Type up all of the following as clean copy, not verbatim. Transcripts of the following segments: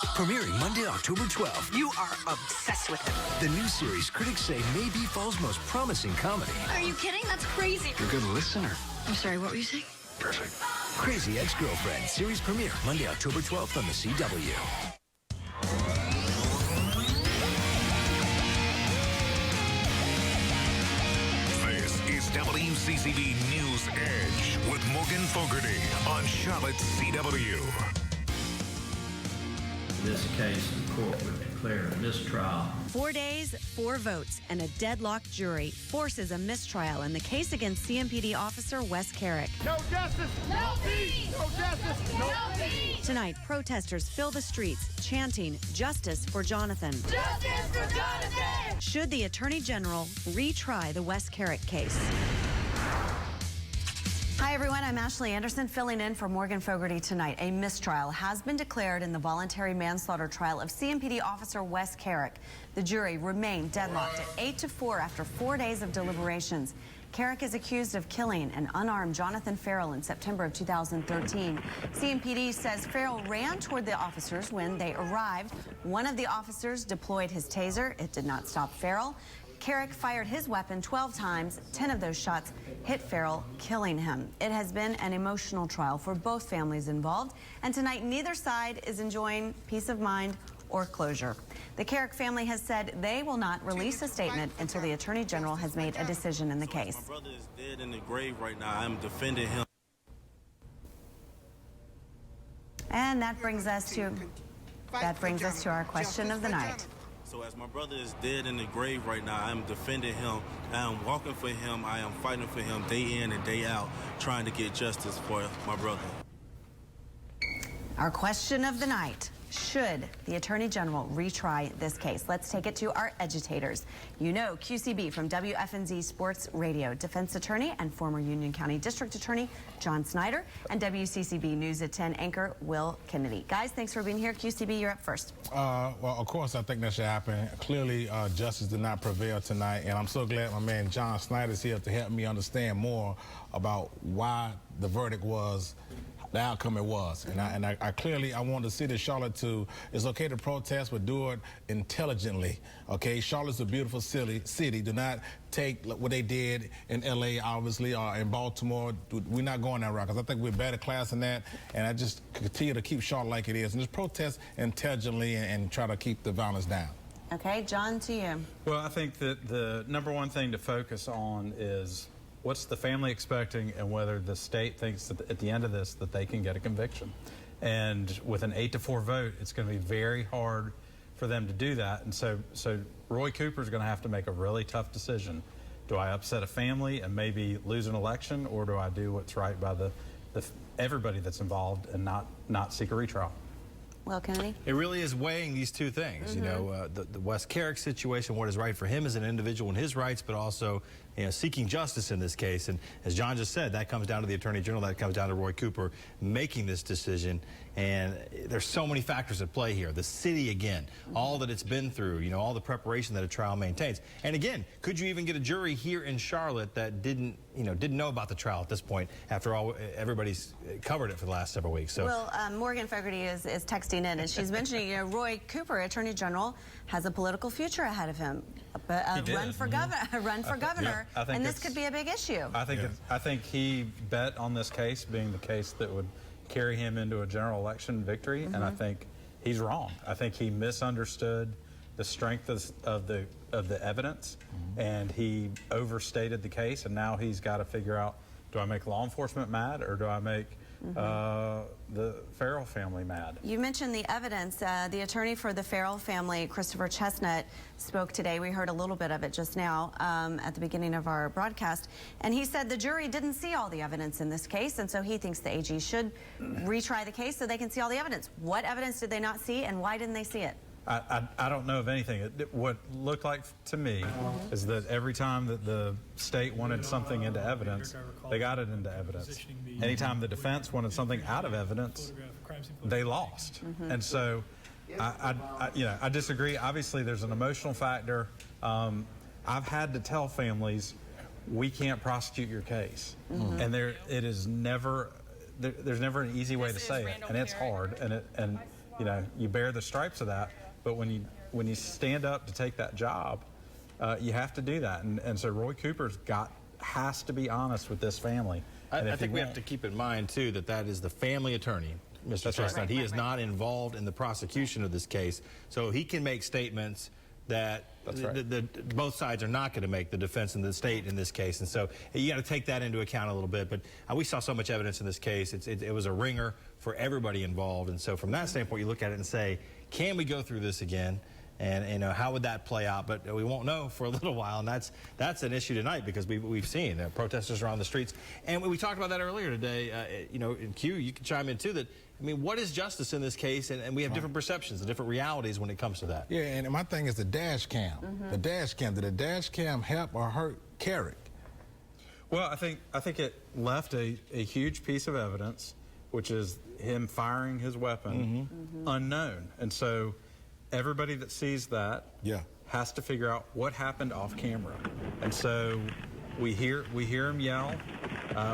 Premiering Monday, October 12th. You are obsessed with him. The new series critics say may be fall's most promising comedy. Are you kidding? That's crazy. You're a good listener. I'm sorry, what were you saying? Perfect. Crazy Ex-Girlfriend series premiere Monday, October 12th on the CW. This is WCCB News Edge with Morgan Fogarty on Charlotte's CW. In this case, the court would declare a mistrial. 4 days, 4 votes, and a deadlocked jury forces a mistrial in the case against CMPD Officer Wes Kerrick. No justice! No peace! No justice! No peace! Tonight, protesters fill the streets chanting justice for Jonathan. Justice for Jonathan! Should the Attorney General retry the Wes Kerrick case? Hi, everyone. I'm Ashley Anderson, filling in for Morgan Fogarty tonight. A mistrial has been declared in the voluntary manslaughter trial of CMPD Officer Wes Kerrick. The jury remained deadlocked at 8-4 after 4 days of deliberations. Kerrick is accused of killing an unarmed Jonathan Ferrell in September of 2013. CMPD says Ferrell ran toward the officers when they arrived. One of the officers deployed his taser. It did not stop Ferrell. Kerrick fired his weapon 12 times. 10 of those shots hit Ferrell, killing him. It has been an emotional trial for both families involved, and tonight neither side is enjoying peace of mind or closure. The Kerrick family has said they will not release a statement until the Attorney General has made a decision in the case. My brother is dead in the grave right now. I'm defending him. And that brings us to our question of the night. So as my brother is dead in the grave right now, I'm defending him. I am walking for him. I am fighting for him day in and day out, trying to get justice for my brother. Our question of the night: should the Attorney General retry this case? Let's take it to our Edgitators. You know QCB from WFNZ Sports Radio, defense attorney and former Union County District Attorney John Snyder, and WCCB News at 10 anchor Will Kennedy. Guys, thanks for being here. QCB, you're up first. Well, of course, I think that should happen. Clearly, justice did not prevail tonight, and I'm so glad my man John Snyder is here to help me understand more about why the verdict was the outcome it was. And I clearly want the city of Charlotte to, it's okay to protest, but do it intelligently, okay? Charlotte's a beautiful city. Do not take what they did in LA, obviously, or in Baltimore. We're not going that route, because I think we're better class than that, and I just continue to keep Charlotte like it is, and just protest intelligently and try to keep the violence down. Okay, John, to you. Well, I think that the number one thing to focus on is what's the family expecting, and whether the state thinks that at the end of this that they can get a conviction. And with an 8-4 vote, it's going to be very hard for them to do that. And so Roy Cooper is going to have to make a really tough decision. Do I upset a family and maybe lose an election, or do I do what's right by everybody that's involved and not seek a retrial? Will Kennedy? It really is weighing these two things, you know, the Wes Kerrick situation, what is right for him as an individual and his rights, but also, you know, seeking justice in this case. And as John just said, that comes down to the Attorney General, that comes down to Roy Cooper making this decision. And there's so many factors at play here. The city, again, all that it's been through, you know, all the preparation that a trial maintains. And again, could you even get a jury here in Charlotte that didn't know about the trial at this point, after all, everybody's covered it for the last several weeks. So, well, Morgan Fogarty is texting in, and she's mentioning, you know, Roy Cooper, Attorney General, has a political future ahead of him. Run for governor, and this could be a big issue. I think he bet on this case being the case that would carry him into a general election victory, and I think he's wrong. I think he misunderstood the strength of the evidence, and he overstated the case, and now he's got to figure out, do I make law enforcement mad, or do I make the Ferrell family mad? You mentioned the evidence. The attorney for the Ferrell family, Christopher Chestnut, spoke today. We heard a little bit of it just now at the beginning of our broadcast. And he said the jury didn't see all the evidence in this case, and so he thinks the AG should retry the case so they can see all the evidence. What evidence did they not see, and why didn't they see it? I don't know of anything. What looked like to me is that every time that the state wanted something into evidence, they got it into evidence. Anytime the defense wanted something out of evidence, they lost. And so I disagree. Obviously, there's an emotional factor. I've had to tell families, we can't prosecute your case. And there's never an easy way to say it, and it's hard. And you know, you bear the stripes of that. But when you stand up to take that job, you have to do that. And so Roy Cooper's has to be honest with this family. I think we have to keep in mind, too, that is the family attorney, Mr. Chestnut. He is not involved in the prosecution of this case. So he can make statements that both sides are not going to make, the defense and the state in this case. And so you got to take that into account a little bit. But we saw so much evidence in this case. It was a ringer for everybody involved. And so from that standpoint, you look at it and say, can we go through this again? And you know, how would that play out? But we won't know for a little while, and that's an issue tonight because we've seen protesters are on the streets, and we talked about that earlier today. You know, in Q, you can chime in too. That I mean, what is justice in this case? And we have different perceptions and different realities when it comes to that. Yeah, and my thing is the dash cam. The dash cam. Did the dash cam help or hurt Kerrick? Well, I think it left a huge piece of evidence, which is him firing his weapon unknown, and so everybody that sees that has to figure out what happened off camera. And so we hear him yell,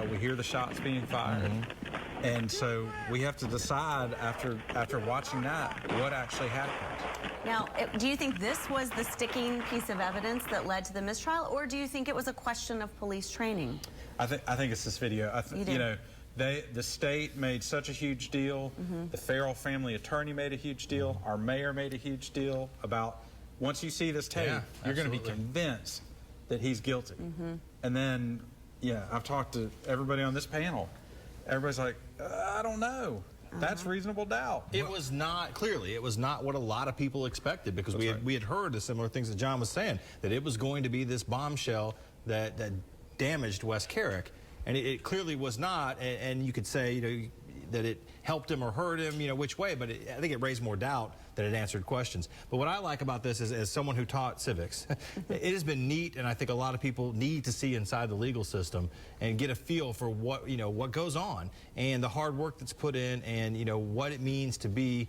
we hear the shots being fired, and so we have to decide after watching that what actually happened. Now, do you think this was the sticking piece of evidence that led to the mistrial, or do you think it was a question of police training? I think it's this video. You know, the state made such a huge deal. The Ferrell family attorney made a huge deal. Our mayor made a huge deal about once you see this tape, you're going to be convinced that he's guilty. And then, I've talked to everybody on this panel. Everybody's like, I don't know. That's reasonable doubt. It was not, clearly, it was not what a lot of people expected because we had heard the similar things that John was saying, that it was going to be this bombshell that damaged Wes Kerrick. And it clearly was not, and you could say, you know, that it helped him or hurt him, you know, which way, but I think it raised more doubt than it answered questions. But what I like about this is, as someone who taught civics, it has been neat, and I think a lot of people need to see inside the legal system and get a feel for what, you know, what goes on and the hard work that's put in and, you know, what it means to be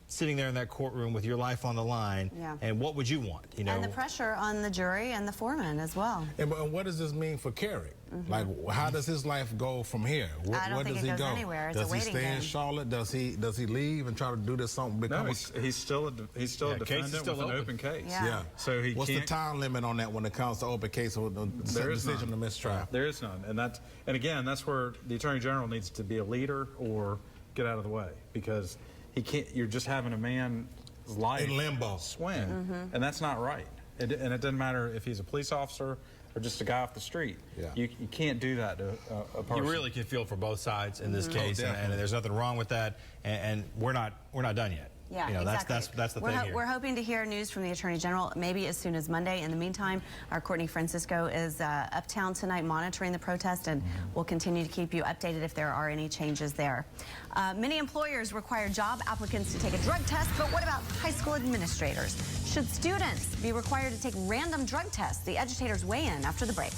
sitting there in that courtroom with your life on the line, and what would you want, you know? And the pressure on the jury and the foreman as well. And what does this mean for Kerrick? Like, how does his life go from here? I don't think it goes anywhere. It's a waiting game. Does he stay in Charlotte? Does he leave and try to do this something? No, he's still a defendant with an open case. So what's the time limit on that when it comes to open case or the decision to mistrial? There is none, and again, that's where the Attorney General needs to be a leader or get out of the way, because he can't. You're just having a man's life in limbo swing, and that's not right. And it doesn't matter if he's a police officer or just a guy off the street. You can't do that to a person. You really can feel for both sides in this case, and there's nothing wrong with that. And we're not done yet. Yeah, you know, exactly. That's the thing here. We're hoping to hear news from the Attorney General maybe as soon as Monday. In the meantime, our Courtney Francisco is uptown tonight monitoring the protest, and we'll continue to keep you updated if there are any changes there. Many employers require job applicants to take a drug test, but what about high school administrators? Should students be required to take random drug tests? The Edgitators weigh in after the break.